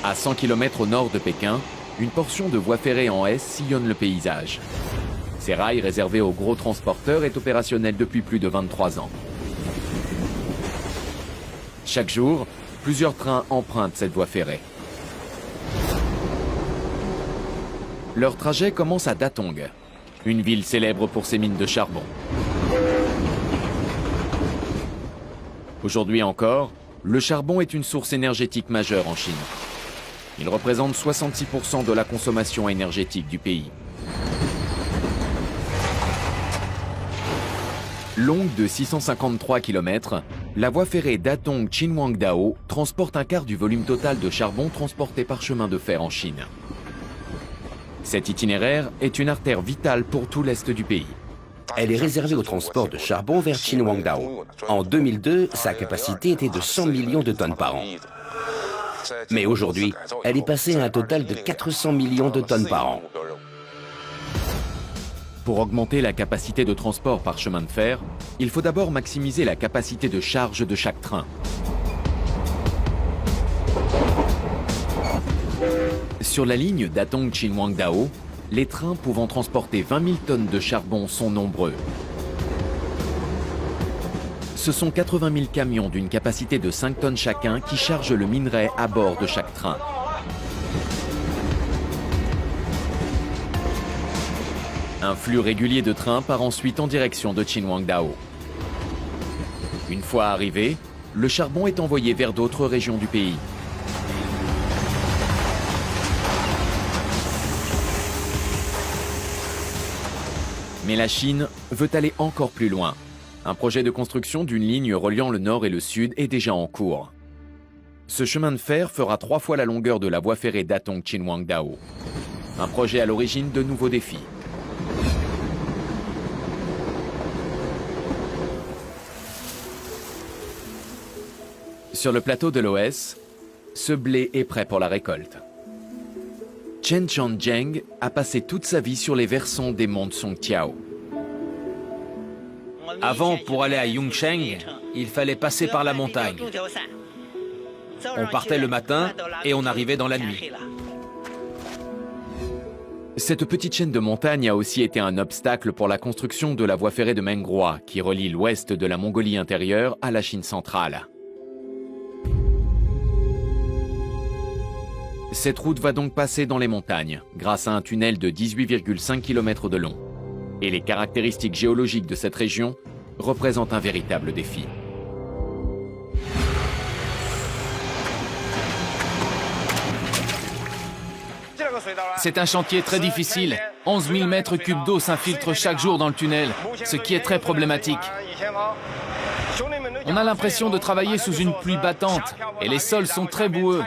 À 100 km au nord de Pékin, une portion de voie ferrée en S sillonne le paysage. Ces rails réservés aux gros transporteurs est opérationnel depuis plus de 23 ans. Chaque jour, plusieurs trains empruntent cette voie ferrée. Leur trajet commence à Datong, une ville célèbre pour ses mines de charbon. Aujourd'hui encore, le charbon est une source énergétique majeure en Chine. Il représente 66% de la consommation énergétique du pays. Longue de 653 km, la voie ferrée Datong-Qinhuangdao transporte un quart du volume total de charbon transporté par chemin de fer en Chine. Cet itinéraire est une artère vitale pour tout l'est du pays. Elle est réservée au transport de charbon vers Qinhuangdao. En 2002, sa capacité était de 100 millions de tonnes par an. Mais aujourd'hui, elle est passée à un total de 400 millions de tonnes par an. Pour augmenter la capacité de transport par chemin de fer, il faut d'abord maximiser la capacité de charge de chaque train. Sur la ligne Datong-Qinhuangdao, les trains pouvant transporter 20 000 tonnes de charbon sont nombreux. Ce sont 80 000 camions d'une capacité de 5 tonnes chacun qui chargent le minerai à bord de chaque train. Un flux régulier de trains part ensuite en direction de Qinhuangdao. Une fois arrivé, le charbon est envoyé vers d'autres régions du pays. Mais la Chine veut aller encore plus loin. Un projet de construction d'une ligne reliant le nord et le sud est déjà en cours. Ce chemin de fer fera 3 fois la longueur de la voie ferrée Datong-Qinhuangdao. Un projet à l'origine de nouveaux défis. Sur le plateau de l'OS, ce blé est prêt pour la récolte. Chen Changzheng a passé toute sa vie sur les versants des monts Songqiao. Avant, pour aller à Yongcheng, il fallait passer par la montagne. On partait le matin et on arrivait dans la nuit. Cette petite chaîne de montagnes a aussi été un obstacle pour la construction de la voie ferrée de Menghua, qui relie l'ouest de la Mongolie intérieure à la Chine centrale. Cette route va donc passer dans les montagnes, grâce à un tunnel de 18,5 km de long. Et les caractéristiques géologiques de cette région représentent un véritable défi. C'est un chantier très difficile. 11 000 mètres cubes d'eau s'infiltrent chaque jour dans le tunnel, ce qui est très problématique. On a l'impression de travailler sous une pluie battante et les sols sont très boueux.